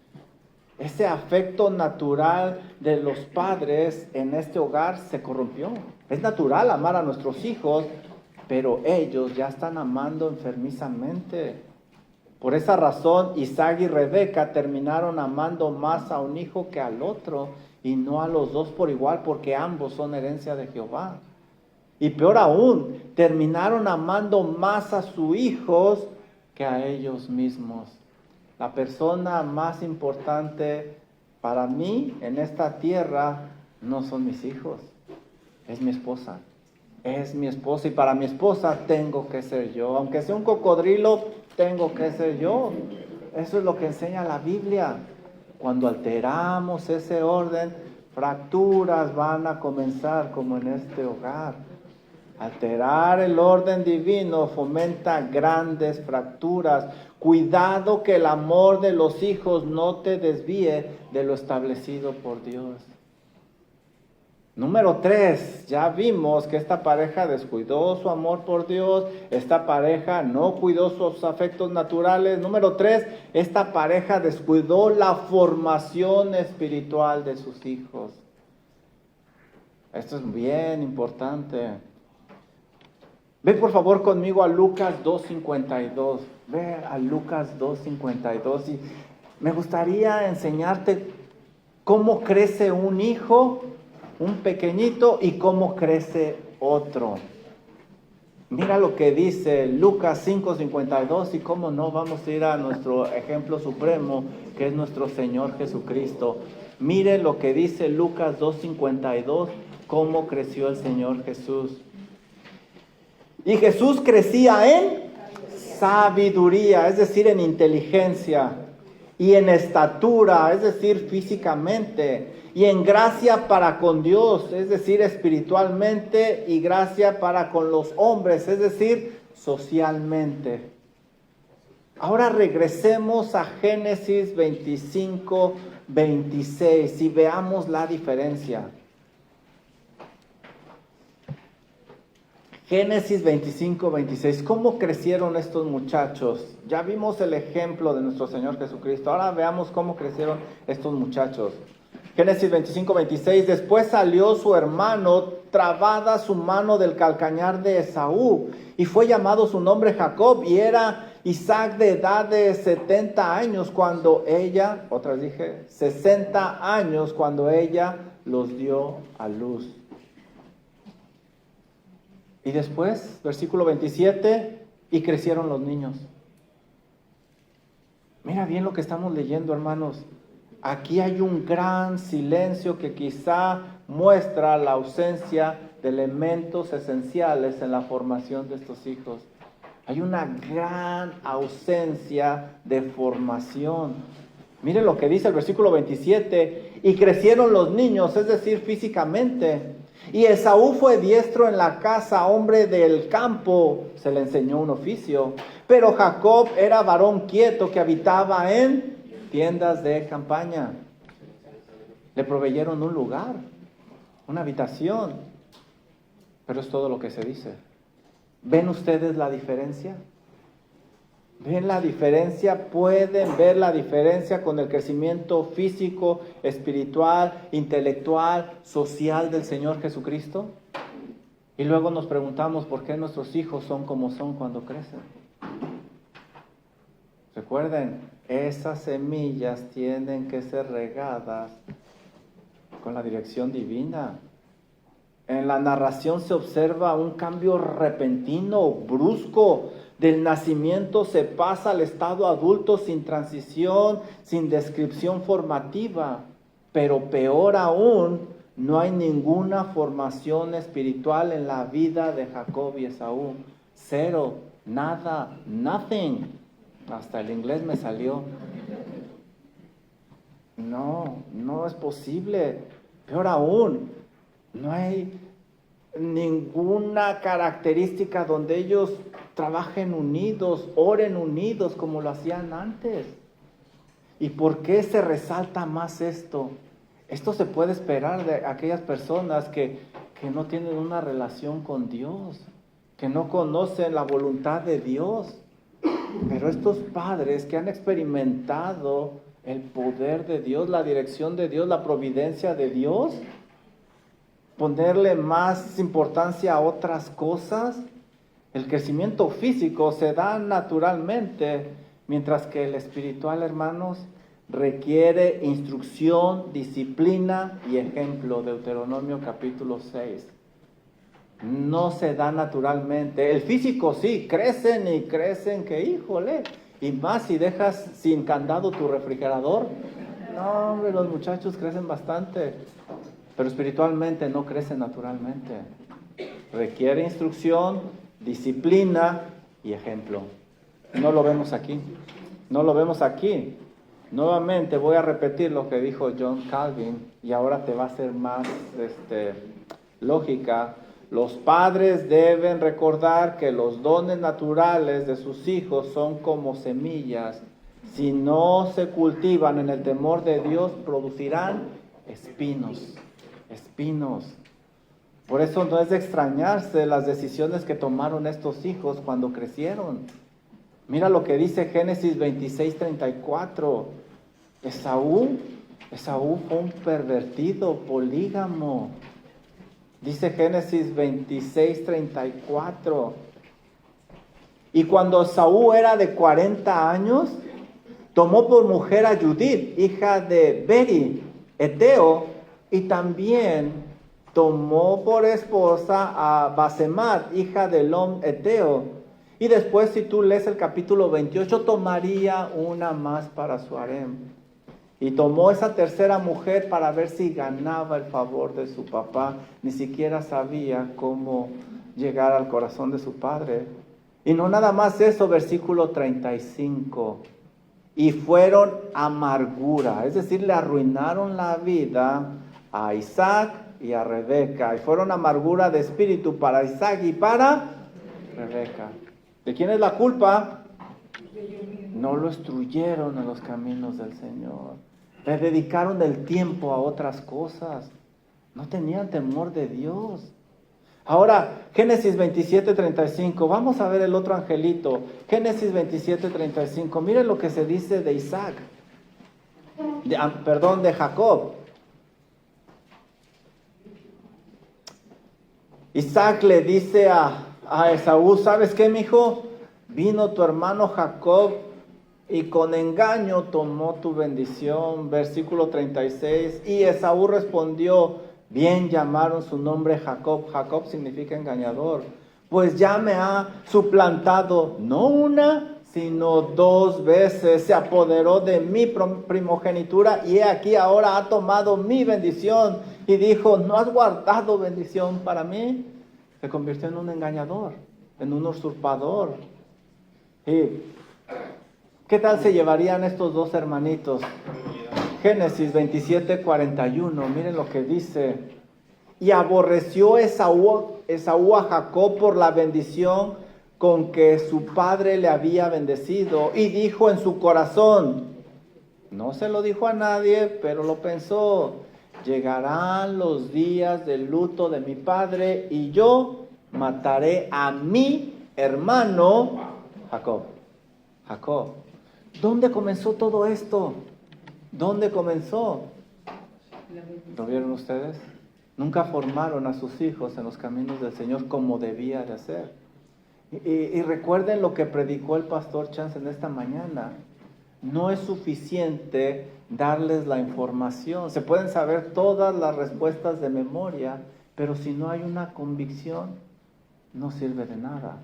S1: Ese afecto natural de los padres en este hogar se corrompió. Es natural amar a nuestros hijos, pero ellos ya están amando enfermizamente. Por esa razón, Isaac y Rebeca terminaron amando más a un hijo que al otro, y no a los dos por igual, porque ambos son herencia de Jehová. Y peor aún, terminaron amando más a sus hijos que a ellos mismos. La persona más importante para mí en esta tierra no son mis hijos, es mi esposa. Es mi esposa y para mi esposa tengo que ser yo. Aunque sea un cocodrilo, tengo que ser yo. Eso es lo que enseña la Biblia. Cuando alteramos ese orden, fracturas van a comenzar como en este hogar. Alterar el orden divino fomenta grandes fracturas. Cuidado que el amor de los hijos no te desvíe de lo establecido por Dios. Número 3, ya vimos que esta pareja descuidó su amor por Dios, esta pareja no cuidó sus afectos naturales. Número 3, esta pareja descuidó la formación espiritual de sus hijos. Esto es bien importante. Ve por favor conmigo a Lucas 2:52. Ve a Lucas 2:52 y me gustaría enseñarte cómo crece un hijo, un pequeñito, y cómo crece otro. Mira lo que dice Lucas 5:52 y cómo no vamos a ir a nuestro ejemplo supremo, que es nuestro Señor Jesucristo. Mire lo que dice Lucas 2:52, cómo creció el Señor Jesús. Y Jesús crecía en sabiduría, es decir, en inteligencia, y en estatura, es decir, físicamente, y en gracia para con Dios, es decir, espiritualmente, y gracia para con los hombres, es decir, socialmente. Ahora regresemos a Génesis 25, 26 y veamos la diferencia. Génesis 25, 26. ¿Cómo crecieron estos muchachos? Ya vimos el ejemplo de nuestro Señor Jesucristo. Ahora veamos cómo crecieron estos muchachos. Génesis 25, 26. Después salió su hermano, trabada su mano del calcañar de Esaú, y fue llamado su nombre Jacob, y era Isaac de edad de 70 años cuando ella, 60 años cuando ella los dio a luz. Y después, versículo 27, y crecieron los niños. Mira bien lo que estamos leyendo, hermanos. Aquí hay un gran silencio que quizá muestra la ausencia de elementos esenciales en la formación de estos hijos. Hay una gran ausencia de formación. Miren lo que dice el versículo 27, y crecieron los niños, es decir, físicamente. Y Esaú fue diestro en la casa, hombre del campo, se le enseñó un oficio. Pero Jacob era varón quieto que habitaba en tiendas de campaña. Le proveyeron un lugar, una habitación, pero es todo lo que se dice. ¿Ven ustedes la diferencia? ¿Ven la diferencia? ¿Pueden ver la diferencia con el crecimiento físico, espiritual, intelectual, social del Señor Jesucristo? Y luego nos preguntamos por qué nuestros hijos son como son cuando crecen. Recuerden, esas semillas tienen que ser regadas con la dirección divina. En la narración se observa un cambio repentino, brusco. Del nacimiento se pasa al estado adulto sin transición, sin descripción formativa. Pero peor aún, no hay ninguna formación espiritual en la vida de Jacob y Esaú. Cero, nada, nothing. Hasta el inglés me salió. No es posible. Peor aún, no hay ninguna característica donde ellos trabajen unidos, oren unidos como lo hacían antes. ¿Y por qué se resalta más esto? Esto se puede esperar de aquellas personas que no tienen una relación con Dios, que no conocen la voluntad de Dios. Pero estos padres que han experimentado el poder de Dios, la dirección de Dios, la providencia de Dios, ponerle más importancia a otras cosas. El crecimiento físico se da naturalmente, mientras que el espiritual, hermanos, requiere instrucción, disciplina y ejemplo. Deuteronomio capítulo 6. No se da naturalmente. El físico sí, crecen y crecen, que híjole. Y más si dejas sin candado tu refrigerador. No, hombre, los muchachos crecen bastante. Pero espiritualmente no crecen naturalmente. Requiere instrucción, disciplina y ejemplo. No lo vemos aquí. No lo vemos aquí. Nuevamente voy a repetir lo que dijo John Calvin y ahora te va a ser más lógica. Los padres deben recordar que los dones naturales de sus hijos son como semillas. Si no se cultivan en el temor de Dios, producirán espinos. Espinos. Por eso no es de extrañarse las decisiones que tomaron estos hijos cuando crecieron. Mira lo que dice Génesis 26, 34. Esaú fue un pervertido, polígamo. Dice Génesis 26, 34. Y cuando Esaú era de 40 años, tomó por mujer a Judith, hija de Beri, Eteo, y también tomó por esposa a Basemat, hija de Elón, Eteo. Y después, si tú lees el capítulo 28, tomaría una más para su harem. Y tomó esa tercera mujer para ver si ganaba el favor de su papá. Ni siquiera sabía cómo llegar al corazón de su padre. Y no nada más eso, versículo 35. y fueron amargura, es decir, le arruinaron la vida a Isaac y a Rebeca, y fueron amargura de espíritu para Isaac y para Rebeca. ¿De quién es la culpa? No lo instruyeron en los caminos del Señor. Le dedicaron el tiempo a otras cosas. No tenían temor de Dios. Ahora, Génesis 27:35. Vamos a ver el otro angelito. Génesis 27:35. Miren lo que se dice de Isaac. De Jacob. Isaac le dice a Esaú, ¿sabes qué, mijo? Vino tu hermano Jacob y con engaño tomó tu bendición. Versículo 36. Y Esaú respondió, bien llamaron su nombre Jacob. Jacob significa engañador. Pues ya me ha suplantado, no una, sino 2 veces. Se apoderó de mi primogenitura y he aquí ahora ha tomado mi bendición. Y dijo, ¿no has guardado bendición para mí? Se convirtió en un engañador, en un usurpador. ¿Y qué tal se llevarían estos 2 hermanitos? Génesis 27:41, miren lo que dice. Y aborreció Esaú a Jacob por la bendición con que su padre le había bendecido. Y dijo en su corazón, no se lo dijo a nadie, pero lo pensó, llegarán los días del luto de mi padre y yo mataré a mi hermano Jacob. Jacob. ¿Dónde comenzó todo esto? ¿Dónde comenzó? ¿Lo vieron ustedes? Nunca formaron a sus hijos en los caminos del Señor como debía de hacer. Y recuerden lo que predicó el pastor Chance en esta mañana. No es suficiente darles la información. Se pueden saber todas las respuestas de memoria, pero si no hay una convicción, no sirve de nada.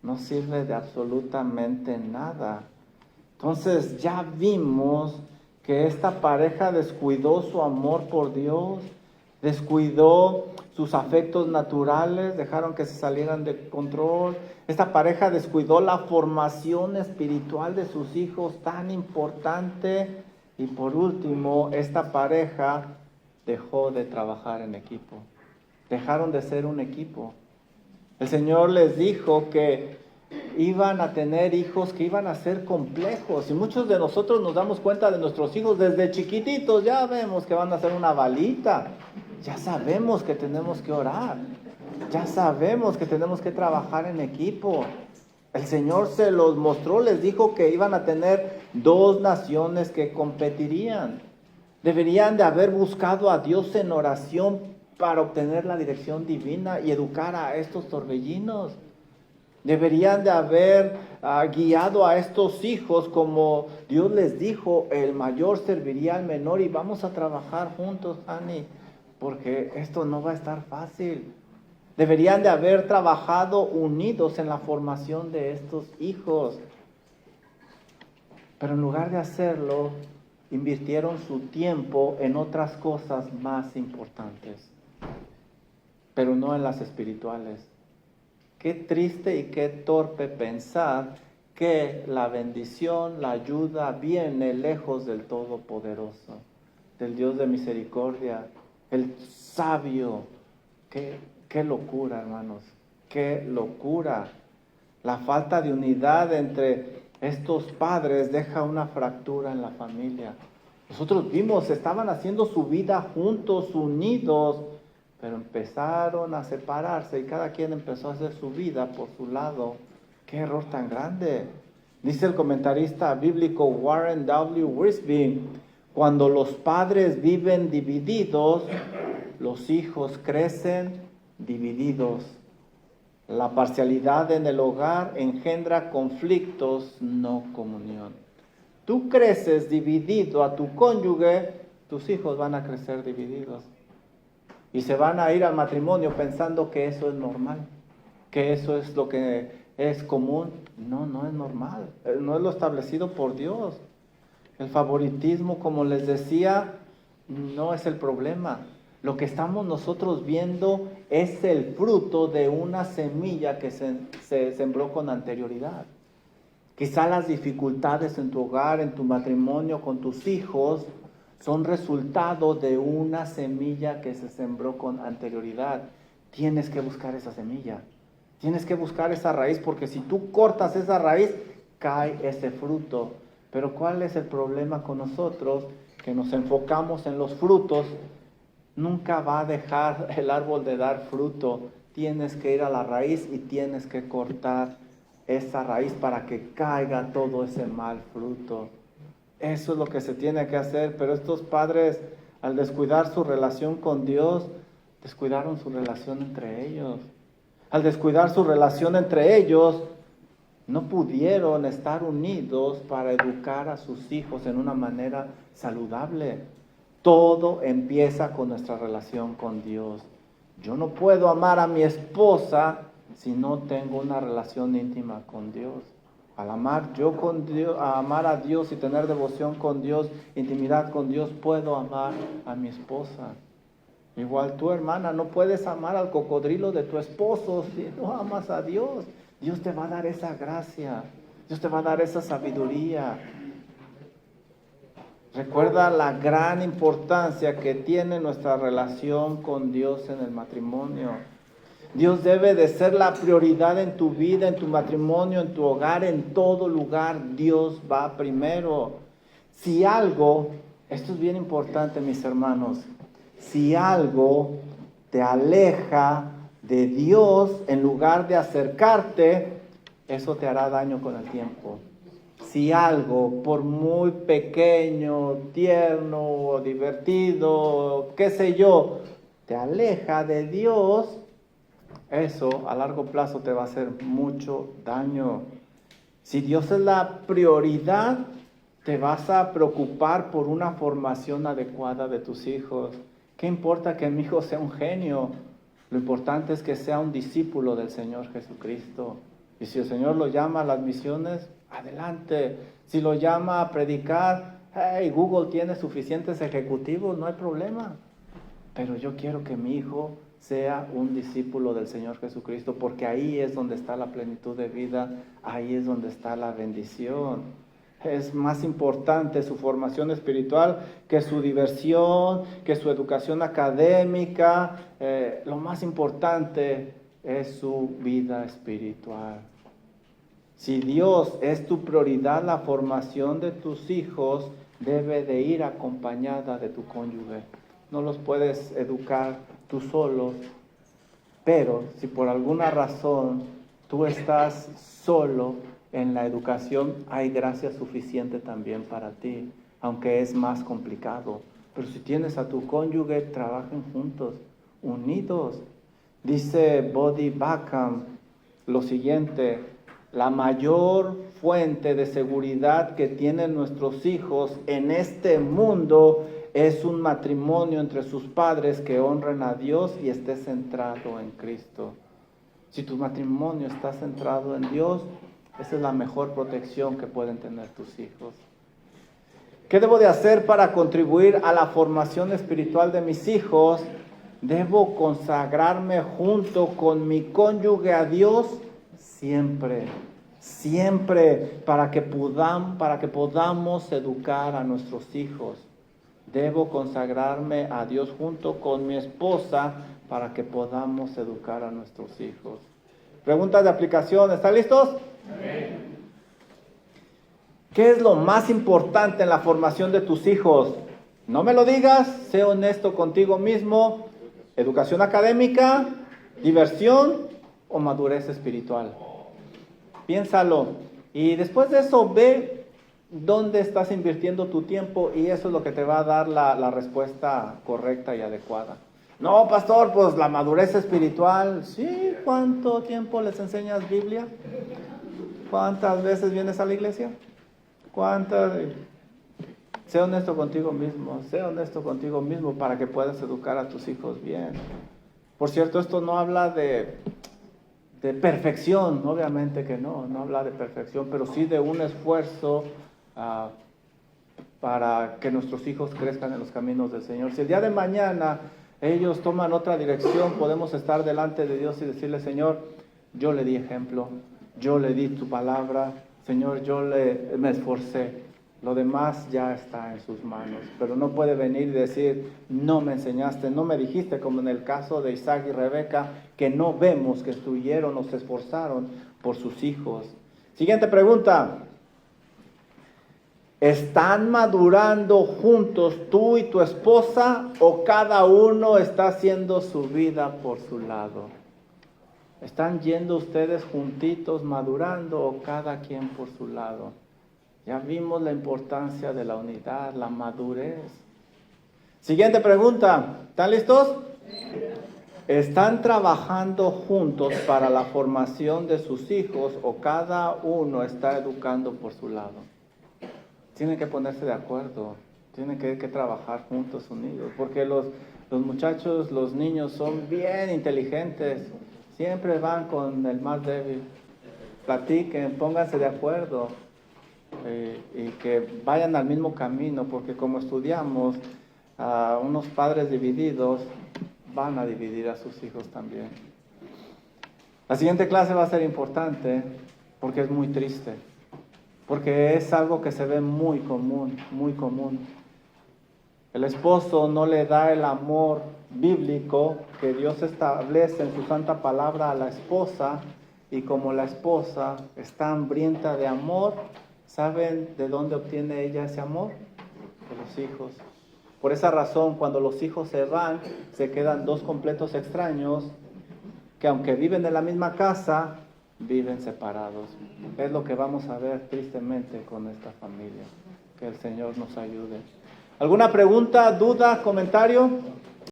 S1: No sirve de absolutamente nada. Entonces ya vimos que esta pareja descuidó su amor por Dios, descuidó sus afectos naturales, dejaron que se salieran de control. Esta pareja descuidó la formación espiritual de sus hijos, tan importante. Y por último, esta pareja dejó de trabajar en equipo. Dejaron de ser un equipo. El Señor les dijo que iban a tener hijos que iban a ser complejos. Y muchos de nosotros nos damos cuenta de nuestros hijos desde chiquititos. Ya vemos que van a ser una balita. Ya sabemos que tenemos que orar. Ya sabemos que tenemos que trabajar en equipo. El Señor se los mostró, les dijo que iban a tener 2 naciones que competirían. Deberían de haber buscado a Dios en oración para obtener la dirección divina y educar a estos torbellinos. Deberían de haber guiado a estos hijos como Dios les dijo, el mayor serviría al menor y vamos a trabajar juntos, Ani, porque esto no va a estar fácil. Deberían de haber trabajado unidos en la formación de estos hijos. Pero en lugar de hacerlo, invirtieron su tiempo en otras cosas más importantes, pero no en las espirituales. Qué triste y qué torpe pensar que la bendición, la ayuda viene lejos del Todopoderoso, del Dios de misericordia, el sabio. Qué locura, hermanos, qué locura. La falta de unidad entre estos padres deja una fractura en la familia. Nosotros vimos, estaban haciendo su vida juntos, unidos, pero empezaron a separarse y cada quien empezó a hacer su vida por su lado. ¡Qué error tan grande! Dice el comentarista bíblico Warren W. Wiersbe, cuando los padres viven divididos, los hijos crecen divididos. La parcialidad en el hogar engendra conflictos, no comunión. Tú creces dividido a tu cónyuge, tus hijos van a crecer divididos. Y se van a ir al matrimonio pensando que eso es normal, que eso es lo que es común. No, no es normal, no es lo establecido por Dios. El favoritismo, como les decía, no es el problema. Lo que estamos nosotros viendo es el fruto de una semilla que se sembró con anterioridad. Quizá las dificultades en tu hogar, en tu matrimonio, con tus hijos, son resultado de una semilla que se sembró con anterioridad. Tienes que buscar esa semilla. Tienes que buscar esa raíz, porque si tú cortas esa raíz, cae ese fruto. Pero ¿cuál es el problema con nosotros? Que nos enfocamos en los frutos. Nunca va a dejar el árbol de dar fruto. Tienes que ir a la raíz y tienes que cortar esa raíz para que caiga todo ese mal fruto. Eso es lo que se tiene que hacer, pero estos padres, al descuidar su relación con Dios, descuidaron su relación entre ellos. Al descuidar su relación entre ellos, no pudieron estar unidos para educar a sus hijos en una manera saludable. Todo empieza con nuestra relación con Dios. Yo no puedo amar a mi esposa si no tengo una relación íntima con Dios. Al amar yo con Dios, a amar a Dios y tener devoción con Dios, intimidad con Dios, puedo amar a mi esposa. Igual tú, hermana, no puedes amar al cocodrilo de tu esposo si no amas a Dios. Dios te va a dar esa gracia, Dios te va a dar esa sabiduría. Recuerda la gran importancia que tiene nuestra relación con Dios en el matrimonio. Dios debe de ser la prioridad en tu vida, en tu matrimonio, en tu hogar, en todo lugar. Dios va primero. Si algo, esto es bien importante, mis hermanos, si algo te aleja de Dios en lugar de acercarte, eso te hará daño con el tiempo. Si algo, por muy pequeño, tierno, divertido, qué sé yo, te aleja de Dios, eso a largo plazo te va a hacer mucho daño. Si Dios es la prioridad, te vas a preocupar por una formación adecuada de tus hijos. ¿Qué importa que mi hijo sea un genio? Lo importante es que sea un discípulo del Señor Jesucristo. Y si el Señor lo llama a las misiones, adelante. Si lo llama a predicar, hey, Google tiene suficientes ejecutivos, no hay problema. Pero yo quiero que mi hijo sea un discípulo del Señor Jesucristo, porque ahí es donde está la plenitud de vida, ahí es donde está la bendición. Es más importante su formación espiritual que su diversión, que su educación académica. Lo más importante es su vida espiritual. Si Dios es tu prioridad, la formación de tus hijos debe de ir acompañada de tu cónyuge. No los puedes educar tú solo, pero si por alguna razón tú estás solo en la educación, hay gracia suficiente también para ti, aunque es más complicado. Pero si tienes a tu cónyuge, trabajen juntos, unidos. Dice Bodhi Bhakam lo siguiente: la mayor fuente de seguridad que tienen nuestros hijos en este mundo es un matrimonio entre sus padres que honren a Dios y esté centrado en Cristo. Si tu matrimonio está centrado en Dios, esa es la mejor protección que pueden tener tus hijos. ¿Qué debo de hacer para contribuir a la formación espiritual de mis hijos? Debo consagrarme junto con mi cónyuge a Dios siempre, para que podamos educar a nuestros hijos. Debo consagrarme a Dios junto con mi esposa para que podamos educar a nuestros hijos. Preguntas de aplicación, ¿están listos? Amén. ¿Qué es lo más importante en la formación de tus hijos? No me lo digas, sé honesto contigo mismo. ¿Educación académica, diversión o madurez espiritual? Piénsalo. Y después de eso, ve dónde estás invirtiendo tu tiempo y eso es lo que te va a dar la respuesta correcta y adecuada. No, pastor, pues la madurez espiritual. Sí, ¿cuánto tiempo les enseñas Biblia? ¿Cuántas veces vienes a la iglesia? ¿Cuántas? Sé honesto contigo mismo para que puedas educar a tus hijos bien. Por cierto, esto no habla de perfección, obviamente que no habla de perfección, pero sí de un esfuerzo para que nuestros hijos crezcan en los caminos del Señor. Si el día de mañana ellos toman otra dirección, podemos estar delante de Dios y decirle: Señor, yo le di ejemplo, yo le di tu palabra, Señor, me esforcé, lo demás ya está en sus manos, pero no puede venir y decir, no me enseñaste, no me dijiste, como en el caso de Isaac y Rebeca, que no vemos que estuvieron o se esforzaron por sus hijos. Siguiente pregunta. ¿Están madurando juntos tú y tu esposa o cada uno está haciendo su vida por su lado? ¿Están yendo ustedes juntitos madurando o cada quien por su lado? Ya vimos la importancia de la unidad, la madurez. Siguiente pregunta. ¿Están listos? ¿Están trabajando juntos para la formación de sus hijos o cada uno está educando por su lado? Tienen que ponerse de acuerdo, tienen que trabajar juntos, unidos, porque los muchachos, los niños son bien inteligentes, siempre van con el más débil. Platiquen, pónganse de acuerdo y que vayan al mismo camino, porque como estudiamos, unos padres divididos van a dividir a sus hijos también. La siguiente clase va a ser importante porque es muy triste. Porque es algo que se ve muy común, muy común. El esposo no le da el amor bíblico que Dios establece en su santa palabra a la esposa, y como la esposa está hambrienta de amor, ¿saben de dónde obtiene ella ese amor? De los hijos. Por esa razón, cuando los hijos se van, se quedan dos completos extraños que aunque viven en la misma casa, viven separados. Es lo que vamos a ver tristemente con esta familia. Que el Señor nos ayude. ¿Alguna pregunta, duda, comentario?